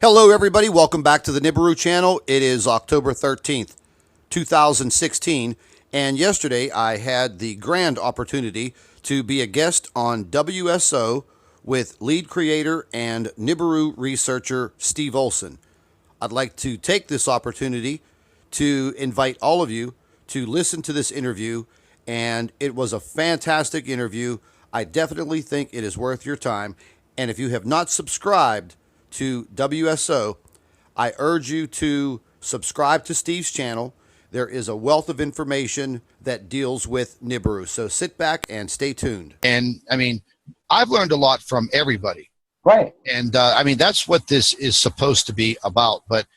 Hello, everybody. Welcome back to the Nibiru channel. It is October 13th, 2016, and yesterday I had the grand opportunity to be a guest on WSO with lead creator and Nibiru researcher Steve Olson. I'd like to take this opportunity to invite all of you to listen to this interview, and it was a fantastic interview. I definitely think it is worth your time, and if you have not subscribed to WSO, I urge you to subscribe to Steve's channel. There is a wealth of information that deals with Nibiru. So sit back and stay tuned. And I mean, I've learned a lot from everybody. Right. And I mean, that's what this is supposed to be about. But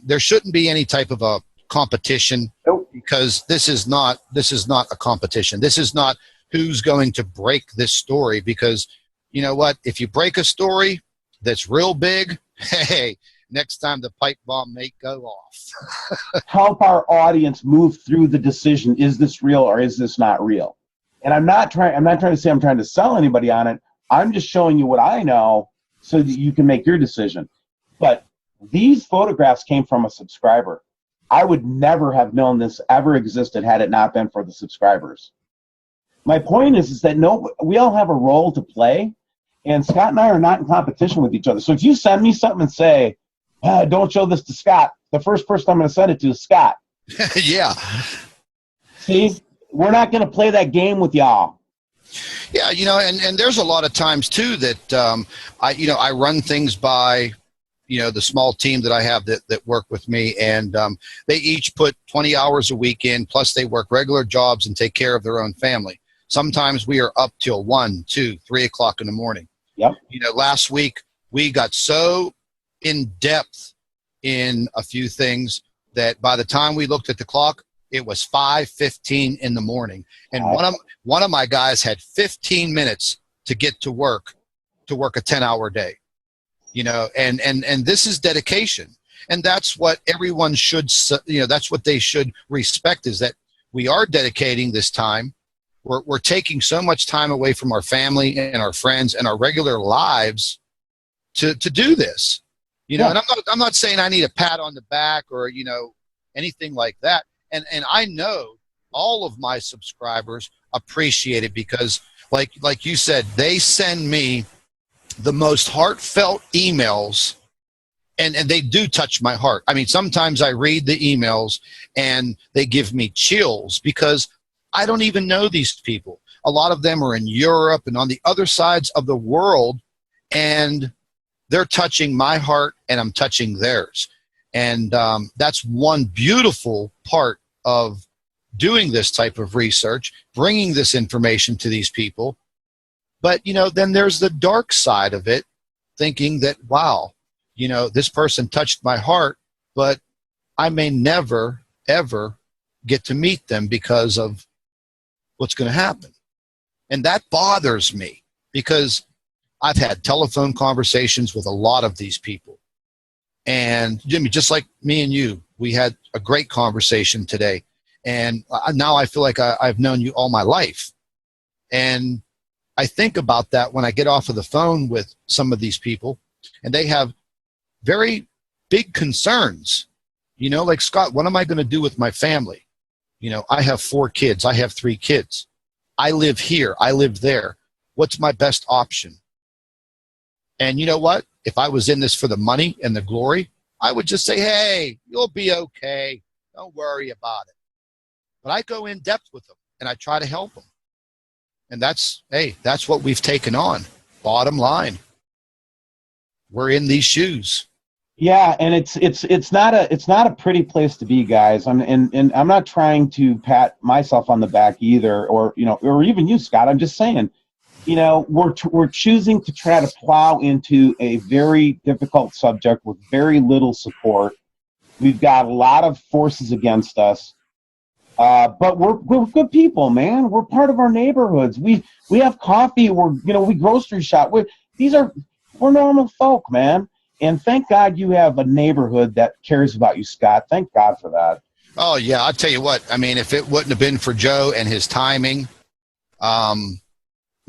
there shouldn't be any type of a competition. Nope. Because this is not a competition. This is not who's going to break this story, because you know what? If you break a story that's real big, hey, next time the pipe bomb may go off. Help our audience move through the decision. Is this real or is this not real? And I'm not trying to say I'm trying to sell anybody on it. I'm just showing you what I know so that you can make your decision. But these photographs came from a subscriber. I would never have known this ever existed had it not been for the subscribers. My point is that we all have a role to play, and Scott and I are not in competition with each other. So if you send me something and say, don't show this to Scott, the first person I'm going to send it to is Scott. Yeah. See, we're not going to play that game with y'all. Yeah, you know, and there's a lot of times too that I run things by, the small team that I have that work with me, and they each put 20 hours a week in, plus they work regular jobs and take care of their own family. Sometimes we are up till 1, 2, 3 o'clock in the morning. Yep. Last week we got so in depth in a few things that by the time we looked at the clock, it was 5:15 in the morning, and one of my guys had 15 minutes to get to work a 10-hour day. And this is dedication, and that's what everyone should. That's what they should respect, is that we are dedicating this time. We're taking so much time away from our family and our friends and our regular lives to do this. And I'm not saying I need a pat on the back or anything like that. And I know all of my subscribers appreciate it, because like you said, they send me the most heartfelt emails, and they do touch my heart. I mean, sometimes I read the emails and they give me chills, because I don't even know these people. A lot of them are in Europe and on the other sides of the world, and they're touching my heart and I'm touching theirs. And that's one beautiful part of doing this type of research, bringing this information to these people. But, then there's the dark side of it, thinking that, wow, this person touched my heart, but I may never, ever get to meet them because of what's going to happen. And that bothers me, because I've had telephone conversations with a lot of these people. And Jimmy, just like me and you, we had a great conversation today. And now I feel like I've known you all my life. And I think about that when I get off of the phone with some of these people, and they have very big concerns. Like, Scott, what am I going to do with my family? I have 4 kids. I have 3 kids. I live here. I live there. What's my best option? And you know what? If I was in this for the money and the glory, I would just say, hey, you'll be okay. Don't worry about it. But I go in depth with them, and I try to help them. And that's what we've taken on. Bottom line, we're in these shoes. Yeah, and it's not a pretty place to be, guys. And I'm not trying to pat myself on the back either, or even you, Scott. I'm just saying, we're choosing to try to plow into a very difficult subject with very little support. We've got a lot of forces against us. But we're good people, man. We're part of our neighborhoods. We have coffee. We grocery shop. We're normal folk, man. And thank God you have a neighborhood that cares about you, Scott. Thank God for that. Oh yeah, I'll tell you what. I mean, if it wouldn't have been for Joe and his timing,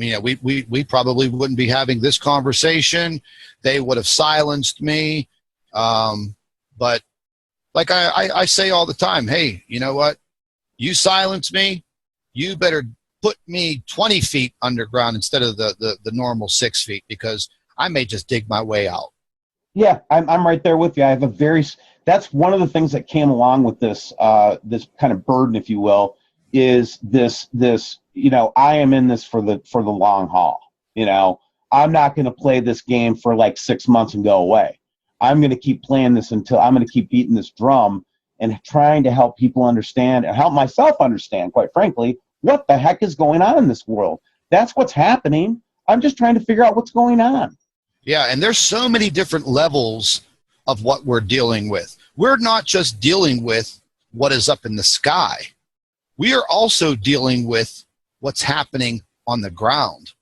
we probably wouldn't be having this conversation. They would have silenced me. But like I say all the time, hey, you know what? You silence me, you better put me 20 feet underground instead of the normal 6 feet, because I may just dig my way out. Yeah, I'm right there with you. I have that's one of the things that came along with this this kind of burden, if you will, is this I am in this for the long haul. I'm not going to play this game for like 6 months and go away. I'm going to keep playing this until I'm going to keep beating this drum and trying to help people understand and help myself understand, quite frankly, what the heck is going on in this world. That's what's happening. I'm just trying to figure out what's going on. Yeah, and there's so many different levels of what we're dealing with. We're not just dealing with what is up in the sky. We are also dealing with what's happening on the ground.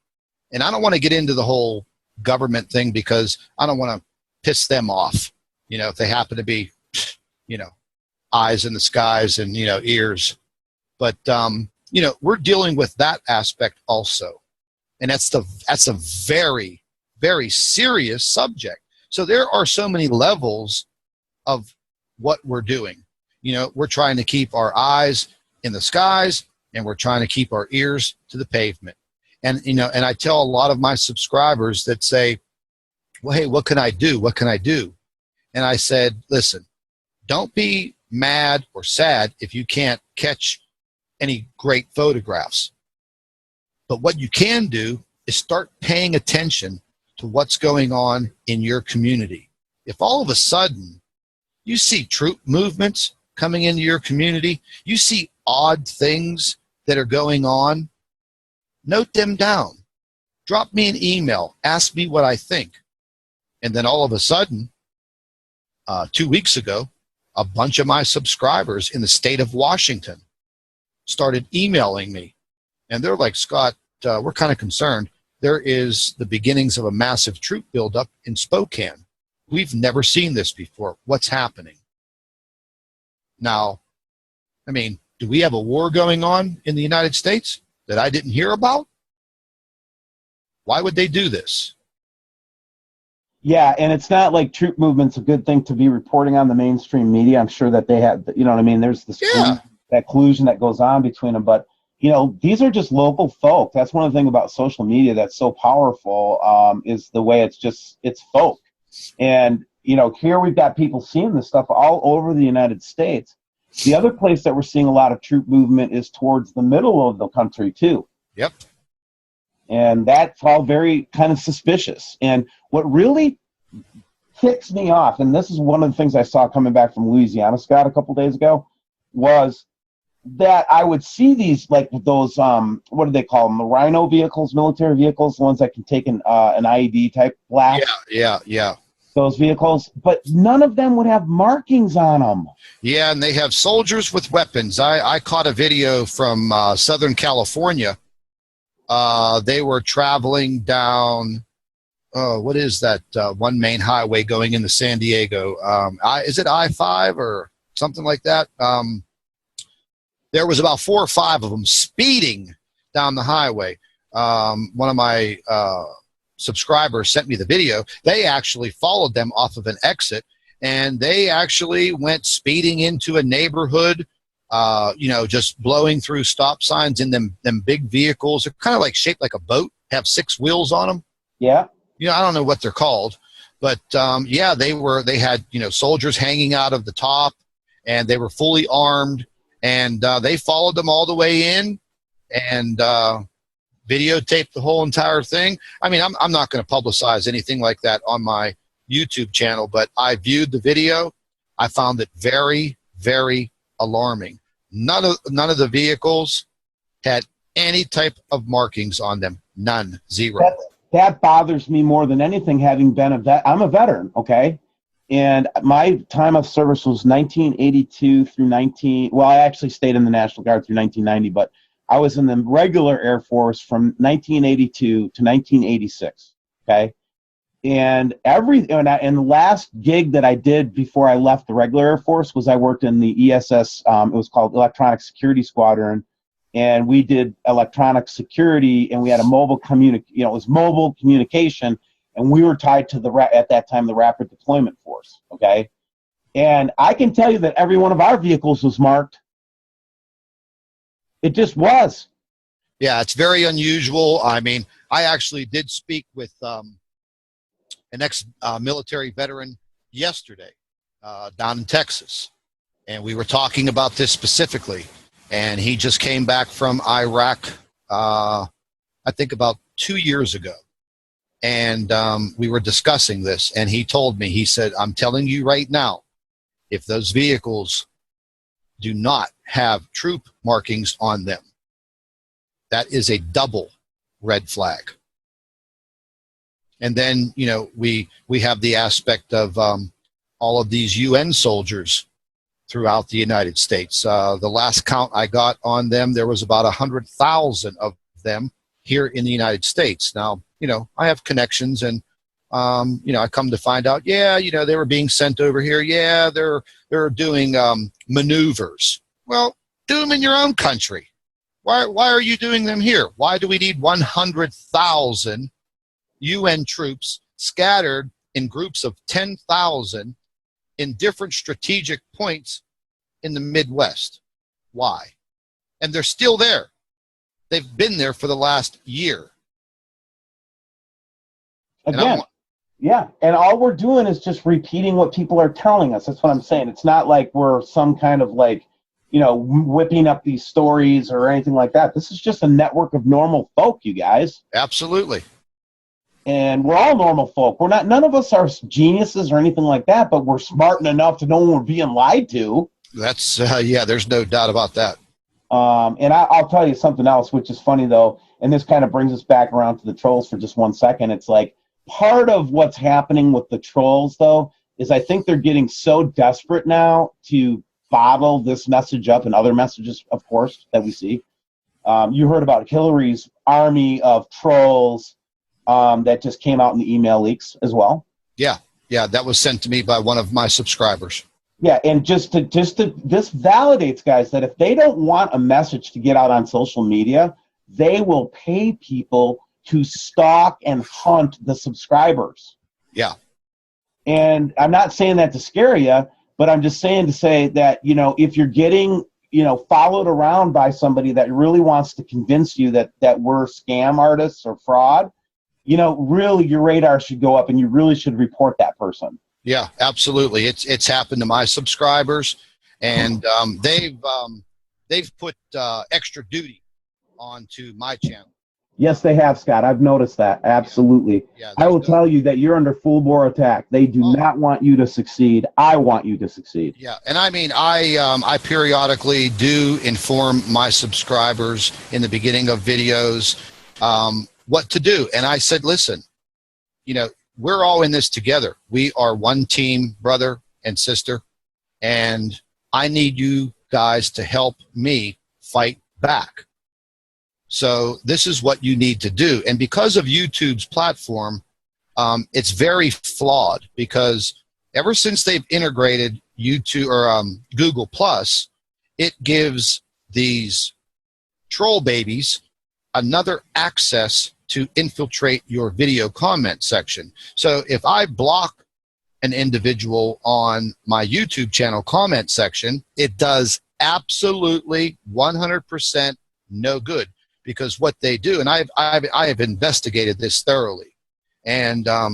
And I don't want to get into the whole government thing because I don't want to piss them off, if they happen to be, eyes in the skies and, ears. But, we're dealing with that aspect also. And that's a very, very serious subject. So there are so many levels of what we're doing. We're trying to keep our eyes in the skies and we're trying to keep our ears to the pavement. And, and I tell a lot of my subscribers that say, well, hey, what can I do? What can I do? And I said, listen, don't be mad or sad if you can't catch any great photographs. But what you can do is start paying attention to what's going on in your community. If all of a sudden you see troop movements coming into your community, you see odd things that are going on, note them down. Drop me an email. Ask me what I think. And then all of a sudden, 2 weeks ago, a bunch of my subscribers in the state of Washington started emailing me. And they're like, Scott, we're kind of concerned. There is the beginnings of a massive troop buildup in Spokane. We've never seen this before. What's happening? Now, do we have a war going on in the United States that I didn't hear about? Why would they do this? Yeah, and it's not like troop movement's a good thing to be reporting on the mainstream media. I'm sure that they have, there's this that collusion that goes on between them. But, these are just local folk. That's one of the things about social media that's so powerful, is the way it's folk. And, here we've got people seeing this stuff all over the United States. The other place that we're seeing a lot of troop movement is towards the middle of the country, too. Yep. And that's all very kind of suspicious. And what really ticks me off, and this is one of the things I saw coming back from Louisiana, Scott, a couple days ago, was that I would see these, like those, what do they call them? The Rhino vehicles, military vehicles, the ones that can take an IED type blast. Yeah. Those vehicles, but none of them would have markings on them. Yeah, and they have soldiers with weapons. I caught a video from Southern California. They were traveling down, what is that one main highway going into San Diego? Is it I-5 or something like that? There was about 4 or 5 of them speeding down the highway. One of my subscribers sent me the video. They actually followed them off of an exit, and they actually went speeding into a neighborhood, just blowing through stop signs in them big vehicles. They're kind of like shaped like a boat, have 6 wheels on them. Yeah. I don't know what they're called, but they had, soldiers hanging out of the top, and they were fully armed, and they followed them all the way in and videotaped the whole entire thing. I'm not going to publicize anything like that on my YouTube channel, but I viewed the video. I found it very, very alarming. None of the vehicles had any type of markings on them. None. Zero. That bothers me more than anything, having been a vet. I'm a veteran, okay? And my time of service was 1982 through I actually stayed in the National Guard through 1990, but I was in the regular Air Force from 1982 to 1986, okay? And the last gig that I did before I left the regular Air Force was I worked in the ESS, it was called Electronic Security Squadron, and we did electronic security, and we had a mobile it was mobile communication, and we were tied to at that time, the Rapid Deployment Force, okay? And I can tell you that every one of our vehicles was marked. It just was. Yeah, it's very unusual. I mean, I actually did speak with an ex-military veteran yesterday down in Texas, and we were talking about this specifically. And he just came back from Iraq, I think about 2 years ago. And we were discussing this, and he told me, he said, I'm telling you right now, if those vehicles do not have troop markings on them, that is a double red flag. And then, you know, we have the aspect of all of these UN soldiers throughout the United States. The last count I got on them, there was about 100,000 of them here in the United States. Now, you know, I have connections, and you know, I come to find out, yeah, you know, they were being sent over here. Yeah, they're doing maneuvers. Well, do them in your own country. Why are you doing them here? Why do we need 100,000 UN troops scattered in groups of 10,000 in different strategic points in the Midwest? Why? And they're still there. They've been there for the last year. Again, yeah, and all we're doing is just repeating what people are telling us. That's what I'm saying. It's not like we're some kind of like, you know, whipping up these stories or anything like that. This is just a network of normal folk, you guys. Absolutely. And we're all normal folk. None of us are geniuses or anything like that, but we're smart enough to know when we're being lied to. That's, yeah, there's no doubt about that. And I'll tell you something else, which is funny, though, and this kind of brings us back around to the trolls for just 1 second. It's like part of what's happening with the trolls, though, is I think they're getting so desperate now to bottle this message up and other messages, of course, that we see. You heard about Hillary's army of trolls that just came out in the email leaks as well. Yeah, that was sent to me by one of my subscribers. Yeah, and this validates, guys, that if they don't want a message to get out on social media, they will pay people to stalk and hunt the subscribers. Yeah. And I'm not saying that to scare you, but I'm just saying to say that, you know, if you're getting, you know, followed around by somebody that really wants to convince you that we're scam artists or fraud, you know, really your radar should go up and you really should report that person. Yeah, absolutely. It's happened to my subscribers, and they've put extra duty onto my channel. Yes, they have, Scott. I've noticed that. Absolutely. Yeah, I will tell you that you're under full bore attack. They do not want you to succeed. I want you to succeed. Yeah, and I mean, I periodically do inform my subscribers in the beginning of videos what to do. And I said, listen, you know, we're all in this together. We are one team, brother and sister, and I need you guys to help me fight back. So this is what you need to do. And because of YouTube's platform, it's very flawed, because ever since they've integrated YouTube or Google Plus, it gives these troll babies another access to infiltrate your video comment section. So if I block an individual on my YouTube channel comment section, it does absolutely 100% no good. Because what they do, and I have investigated this thoroughly, and I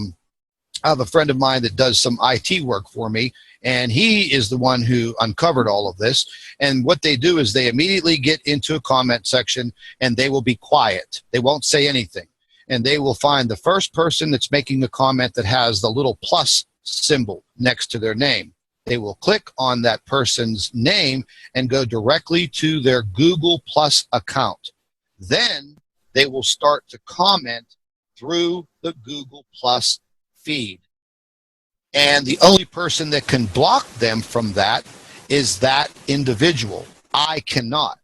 have a friend of mine that does some IT work for me, and he is the one who uncovered all of this. And what they do is they immediately get into a comment section, and they will be quiet. They won't say anything, and they will find the first person that's making a comment that has the little plus symbol next to their name. They will click on that person's name and go directly to their Google Plus account. Then they will start to comment through the Google Plus feed. And the only person that can block them from that is that individual. I cannot.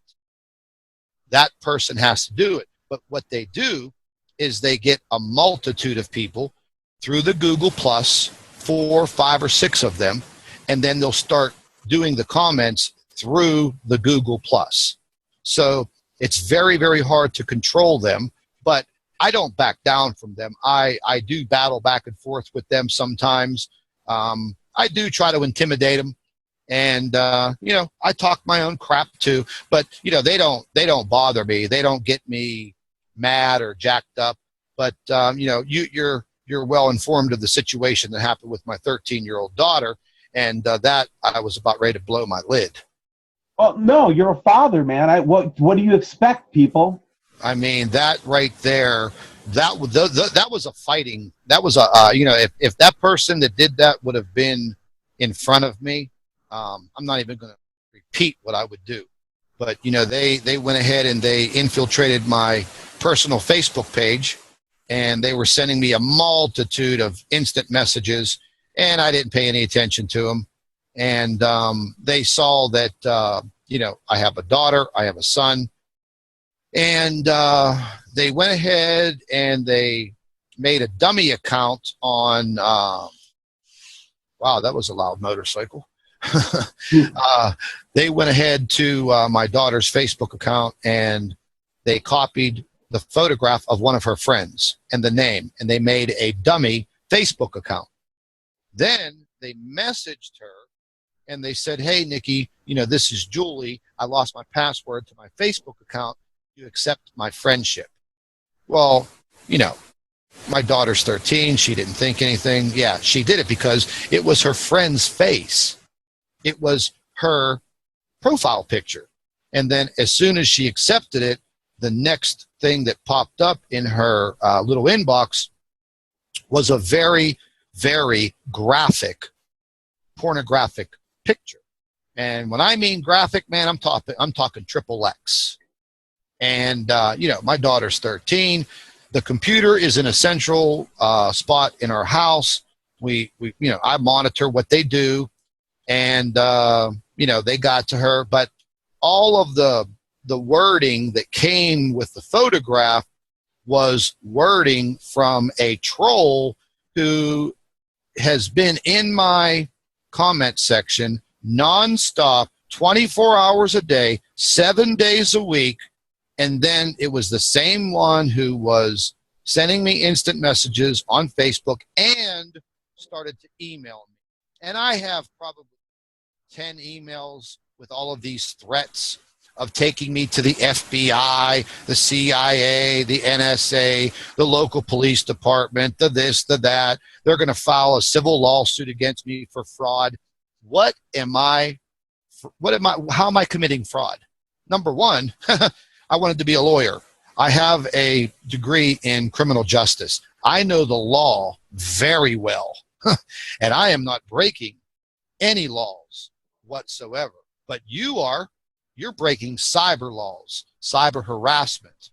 That person has to do it. But what they do is they get a multitude of people through the Google Plus, 4, 5, or 6 of them, and then they'll start doing the comments through the Google Plus. So It's very, very hard to control them, but I don't back down from them. I do battle back and forth with them sometimes. I do try to intimidate them, and I talk my own crap too. But they don't bother me. They don't get me mad or jacked up. But you're well informed of the situation that happened with my 13-year-old daughter, and that I was about ready to blow my lid. Well, no, you're a father, man. What do you expect, people? I mean, that right there, that was a fighting. That was if that person that did that would have been in front of me, I'm not even going to repeat what I would do. But they went ahead and they infiltrated my personal Facebook page, and they were sending me a multitude of instant messages, and I didn't pay any attention to them. And they saw that I have a daughter, I have a son. And they went ahead and they made a dummy account on, wow, that was a loud motorcycle. They went ahead to my daughter's Facebook account, and they copied the photograph of one of her friends and the name, and they made a dummy Facebook account. Then they messaged her and they said, "Hey, Nikki, this is Julie. I lost my password to my Facebook account. You accept my friendship." Well, my daughter's 13. She didn't think anything. Yeah, she did it because it was her friend's face. It was her profile picture. And then as soon as she accepted it, the next thing that popped up in her little inbox was a very, very graphic, pornographic picture. And when I mean graphic, man, I'm talking triple X. And my daughter's 13. The computer is in a central spot in our house. I monitor what they do, and they got to her. But all of the wording that came with the photograph was wording from a troll who has been in my comment section nonstop, 24 hours a day, 7 days a week. And then it was the same one who was sending me instant messages on Facebook and started to email me. And I have probably 10 emails with all of these threats of taking me to the FBI, the CIA, the NSA, the local police department, the this, the that. They're going to file a civil lawsuit against me for fraud. How am I committing fraud? Number one, I wanted to be a lawyer. I have a degree in criminal justice. I know the law very well, and I am not breaking any laws whatsoever. But you're breaking cyber laws, cyber harassment.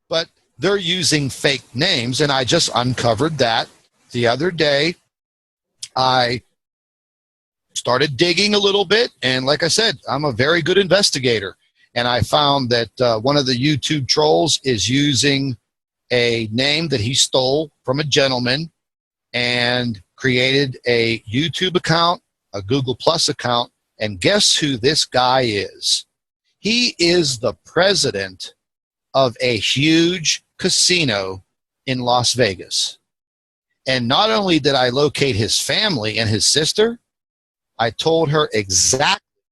But they're using fake names, and I just uncovered that the other day. I started digging a little bit, and like I said, I'm a very good investigator. And I found that one of the YouTube trolls is using a name that he stole from a gentleman and created a YouTube account, a Google Plus account, and guess who this guy is? He is the president of a huge casino in Las Vegas. And not only did I locate his family and his sister, I told her exactly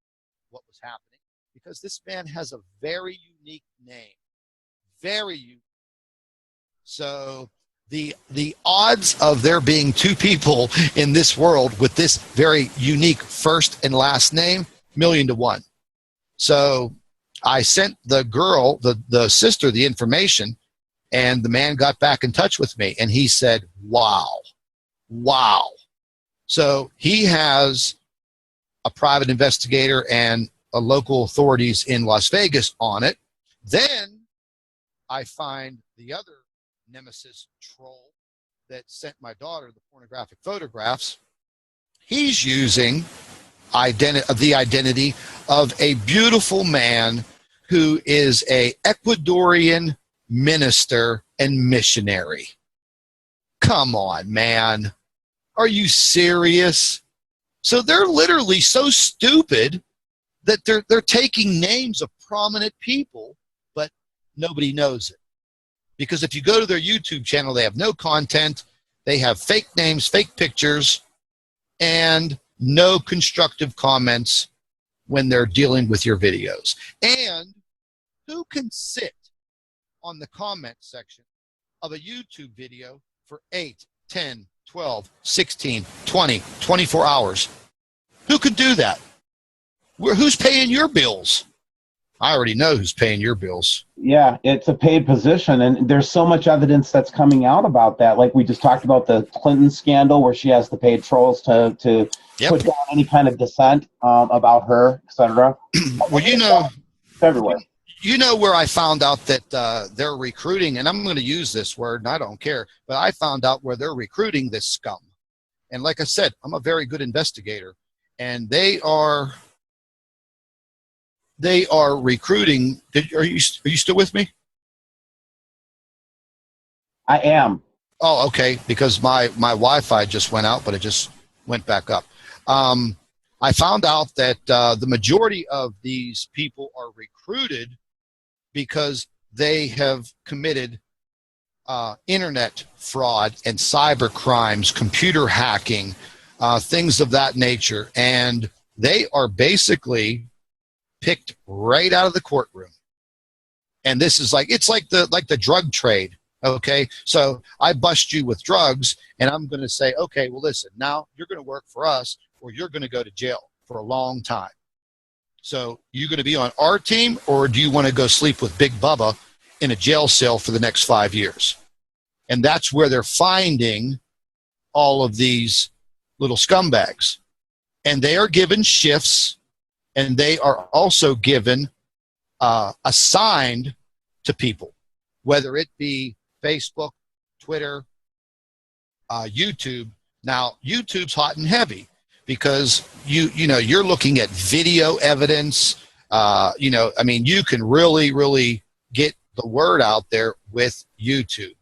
what was happening, because this man has a very unique name. Very unique. So the odds of there being two people in this world with this very unique first and last name, 1,000,000 to 1. So I sent the girl, the sister, the information, and the man got back in touch with me, and he said, wow. So he has a private investigator and local authorities in Las Vegas on it. Then I find the other nemesis troll that sent my daughter the pornographic photographs. He's using the identity of a beautiful man who is a Ecuadorian minister and missionary. Come on, man. Are you serious? So they're literally so stupid that they're taking names of prominent people, but nobody knows it. Because if you go to their YouTube channel, they have no content, they have fake names, fake pictures, and no constructive comments when they're dealing with your videos. And who can sit on the comment section of a YouTube video for 8, 10, 12, 16, 20, 24 hours? Who could do that? Who's paying your bills? I already know who's paying your bills. Yeah, it's a paid position, and there's so much evidence that's coming out about that. Like we just talked about the Clinton scandal, where she has the paid trolls to put down any kind of dissent about her, etc. Well, it's everywhere. You know where I found out that they're recruiting, and I'm going to use this word, and I don't care, but I found out where they're recruiting this scum. And like I said, I'm a very good investigator, and they are recruiting. Are you still with me? I am. Oh, okay. Because my Wi-Fi just went out, but it just went back up. I found out that the majority of these people are recruited because they have committed internet fraud and cyber crimes, computer hacking, things of that nature, and they are basically picked right out of the courtroom. And this is it's like the drug trade. Okay, so I bust you with drugs, and I'm going to say, okay, well, listen, now you're going to work for us, or you're going to go to jail for a long time. So you going to be on our team, or do you want to go sleep with Big Bubba in a jail cell for the next 5 years? And that's where they're finding all of these little scumbags. And they are given shifts, and they are also given assigned to people, whether it be Facebook, Twitter, YouTube. Now, YouTube's hot and heavy because you're looking at video evidence. You can really get the word out there with YouTube,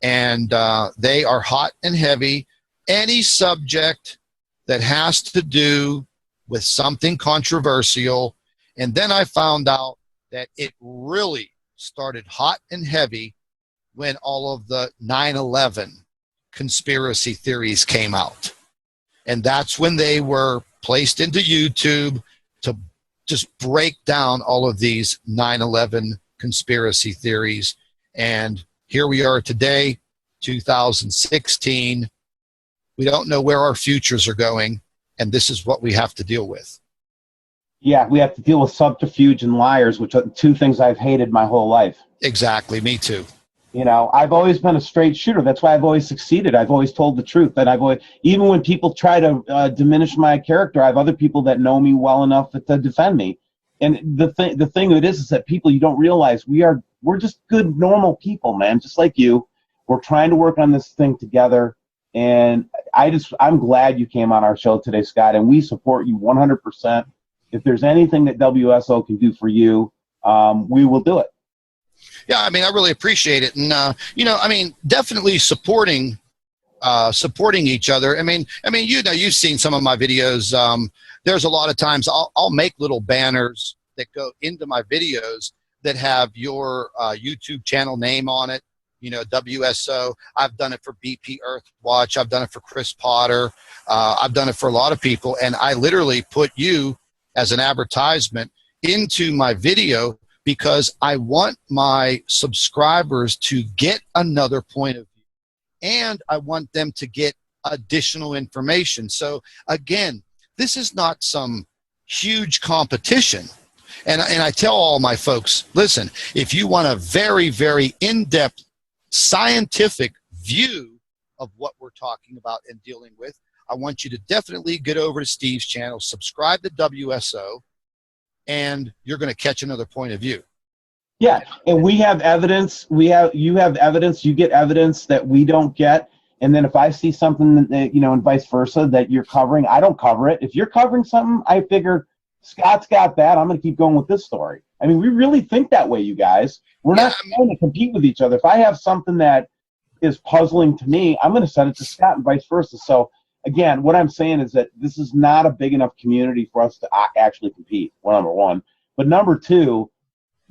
and they are hot and heavy. Any subject that has to do with something controversial. And then I found out that it really started hot and heavy when all of the 9/11 conspiracy theories came out. And that's when they were placed into YouTube to just break down all of these 9/11 conspiracy theories. And here we are today, 2016. We don't know where our futures are going, and this is what we have to deal with. Yeah, we have to deal with subterfuge and liars, which are two things I've hated my whole life. Exactly, me too. I've always been a straight shooter. That's why I've always succeeded. I've always told the truth. And even when people try to diminish my character, I have other people that know me well enough to defend me. And the thing of it is that people, you don't realize we're just good, normal people, man, just like you. We're trying to work on this thing together. And I'm glad you came on our show today, Scott, and we support you 100%. If there's anything that WSO can do for you, we will do it. Yeah, I really appreciate it. And, definitely supporting each other. You've seen some of my videos. There's a lot of times I'll make little banners that go into my videos that have your YouTube channel name on it. WSO. I've done it for BP Earthwatch. I've done it for Chris Potter. I've done it for a lot of people. And I literally put you as an advertisement into my video because I want my subscribers to get another point of view. And I want them to get additional information. So again, this is not some huge competition. And I tell all my folks, listen, if you want a very, very in-depth scientific view of what we're talking about and dealing with, I want you to definitely get over to Steve's channel, subscribe to WSO, and you're going to catch another point of view. Yeah, and we have evidence. You have evidence. You get evidence that we don't get. And then if I see something that, and vice versa, that you're covering, I don't cover it. If you're covering something, I figure Scott's got that. I'm going to keep going with this story. We really think that way, you guys. We're not trying to compete with each other. If I have something that is puzzling to me, I'm going to send it to Scott and vice versa. So, again, what I'm saying is that this is not a big enough community for us to actually compete, number one. But number two,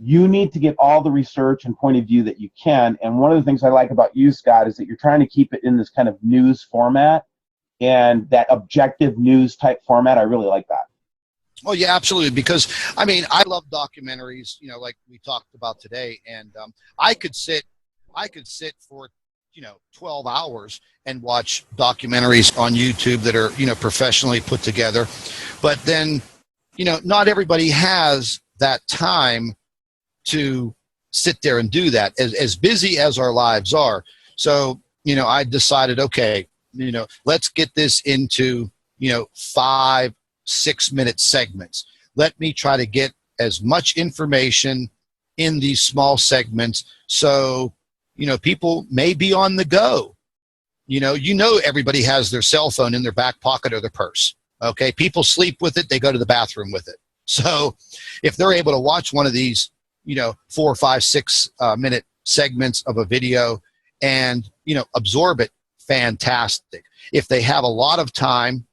you need to get all the research and point of view that you can. And one of the things I like about you, Scott, is that you're trying to keep it in this kind of news format and that objective news type format. I really like that. Oh yeah, absolutely. Because I mean, I love documentaries, like we talked about today, and I could sit for 12 hours and watch documentaries on YouTube that are professionally put together. But then not everybody has that time to sit there and do that, as busy as our lives are. So I decided, okay, let's get this into 5-6 minute segments. Let me try to get as much information in these small segments, so people may be on the go. Everybody has their cell phone in their back pocket or their purse. Okay, people sleep with it, they go to the bathroom with it. So if they're able to watch one of these 4, 5, 6 minute segments of a video and absorb it, fantastic. If they have a lot of time,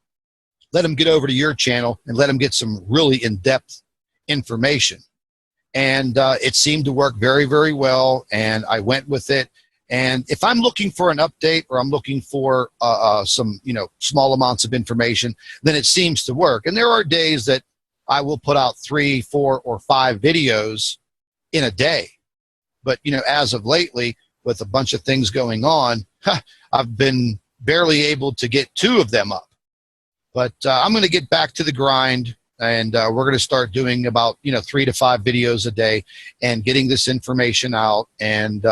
let them get over to your channel and let them get some really in-depth information. And it seemed to work very, very well, and I went with it. And if I'm looking for an update, or I'm looking for some small amounts of information, then it seems to work. And there are days that I will put out 3, 4, or 5 videos in a day. But as of lately, with a bunch of things going on, I've been barely able to get 2 of them up. But I'm going to get back to the grind, and we're going to start doing about 3 to 5 videos a day and getting this information out. And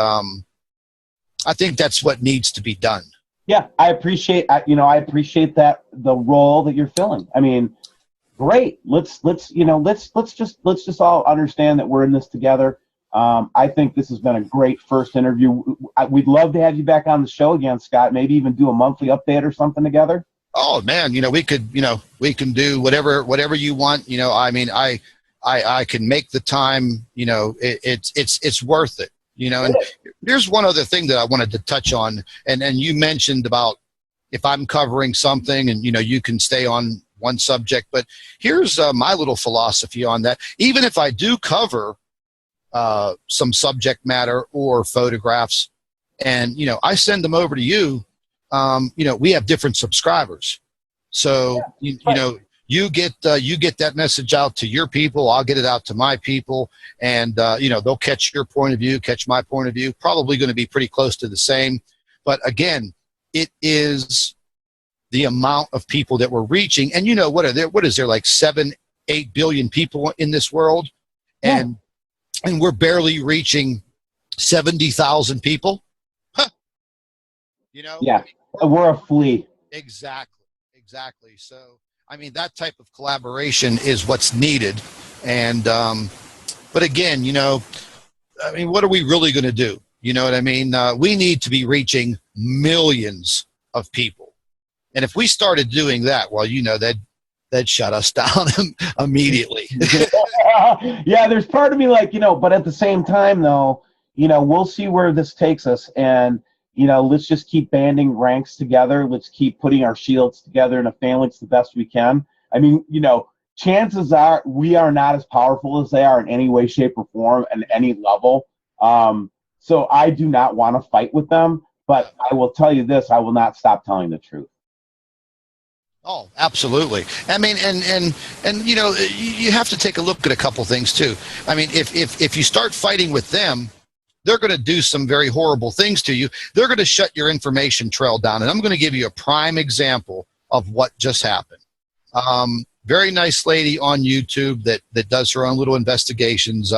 I think that's what needs to be done. Yeah, I appreciate that, the role that you're filling. I mean, great. Let's just all understand that we're in this together. I think this has been a great first interview. We'd love to have you back on the show again, Scott. Maybe even do a monthly update or something together. Oh man, we can do whatever you want. I mean, I can make the time. It's worth it. And here's one other thing that I wanted to touch on, and you mentioned about if I'm covering something, and you can stay on one subject, but here's my little philosophy on that. Even if I do cover some subject matter or photographs, and I send them over to you, we have different subscribers, so you get that message out to your people, I'll get it out to my people, and they'll catch your point of view, catch my point of view, probably going to be pretty close to the same. But again, it is the amount of people that we're reaching. And what is there, like 7-8 billion people in this world, and we're barely reaching 70,000 people. Yeah, we're a flea. Exactly. So I mean, that type of collaboration is what's needed. And but again, I mean, what are we really going to do? You know what I mean? We need to be reaching millions of people. And if we started doing that, well, they'd shut us down immediately. Yeah, there's part of me like, but at the same time, though, we'll see where this takes us. And, let's just keep banding ranks together. Let's keep putting our shields together in a phalanx the best we can. I mean, chances are we are not as powerful as they are in any way, shape, or form at any level. So I do not want to fight with them. But I will tell you this, I will not stop telling the truth. Oh, absolutely. I mean, and you have to take a look at a couple things too. I mean, if you start fighting with them, they're going to do some very horrible things to you. They're going to shut your information trail down. And I'm going to give you a prime example of what just happened. Very nice lady on YouTube that does her own little investigations.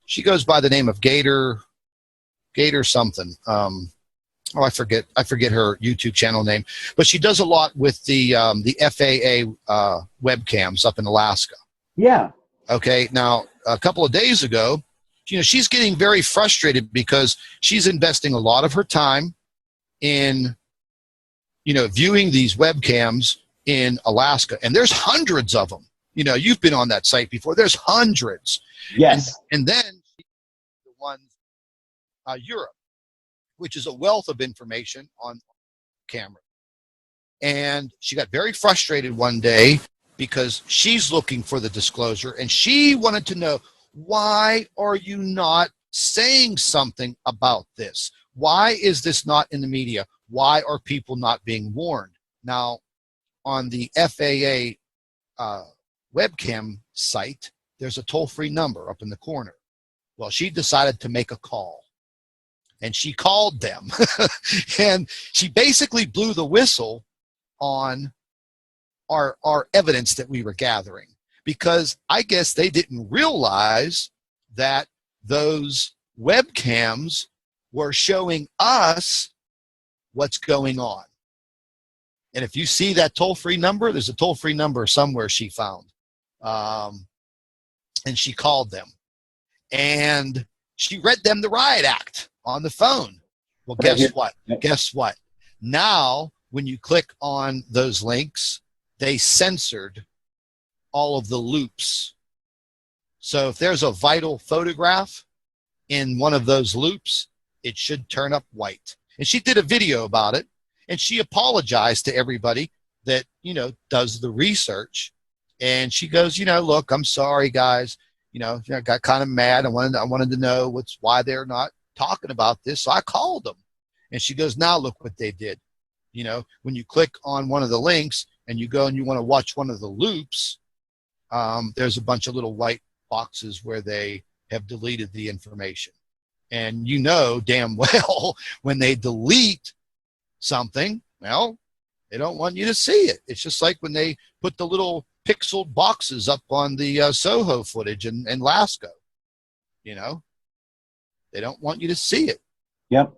She goes by the name of Gator something. I forget her YouTube channel name, but she does a lot with the FAA webcams up in Alaska. Yeah. Okay. Now, a couple of days ago, she's getting very frustrated because she's investing a lot of her time in, viewing these webcams in Alaska, and there's hundreds of them. You've been on that site before. There's hundreds. Yes. And then the one, Europe, which is a wealth of information on camera. And she got very frustrated one day because she's looking for the disclosure, and she wanted to know, Why are you not saying something about this? Why is this not in the media? Why are people not being warned? Now, on the FAA webcam site, there's a toll-free number up in the corner. Well, she decided to make a call, and she called them, and she basically blew the whistle on our evidence that we were gathering, because I guess they didn't realize that those webcams were showing us what's going on. And if you see that toll-free number, there's a toll-free number somewhere she found. And she called them. And she read them the riot act on the phone. Well, guess what? Guess what? Now, when you click on those links, they censored all of the loops. So if there's a vital photograph in one of those loops, it should turn up white. And she did a video about it, and she apologized to everybody that, does the research. And she goes, look, I'm sorry, guys. I got kind of mad. I wanted to know why they're not talking about this. So I called them. And she goes, now look what they did. When you click on one of the links and you go and you want to watch one of the loops, there's a bunch of little white boxes where they have deleted the information. And damn well when they delete something, well, they don't want you to see it. It's just like when they put the little pixeled boxes up on the Soho footage in Lasco. They don't want you to see it. Yep.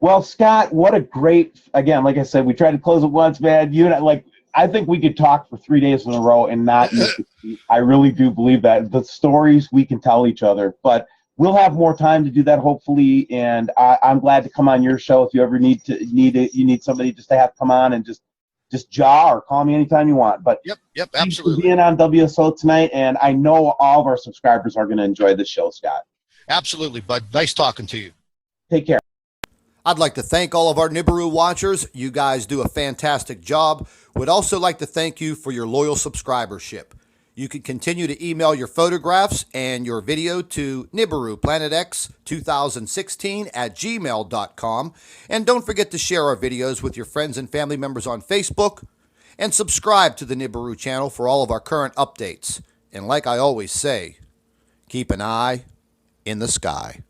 Well, Scott, what a great, again, like I said, we tried to close it once, man. You and I think we could talk for 3 days in a row and not miss it. I really do believe that. The stories we can tell each other, but we'll have more time to do that, hopefully. And I'm glad to come on your show if you ever need somebody just to have come on and just jaw or call me anytime you want. But yep, absolutely. Being on WSO tonight, and I know all of our subscribers are going to enjoy the show, Scott. Absolutely, bud. Nice talking to you. Take care. I'd like to thank all of our Nibiru watchers. You guys do a fantastic job. Would also like to thank you for your loyal subscribership. You can continue to email your photographs and your video to NibiruPlanetX2016@gmail.com. And don't forget to share our videos with your friends and family members on Facebook. And subscribe to the Nibiru channel for all of our current updates. And like I always say, keep an eye in the sky.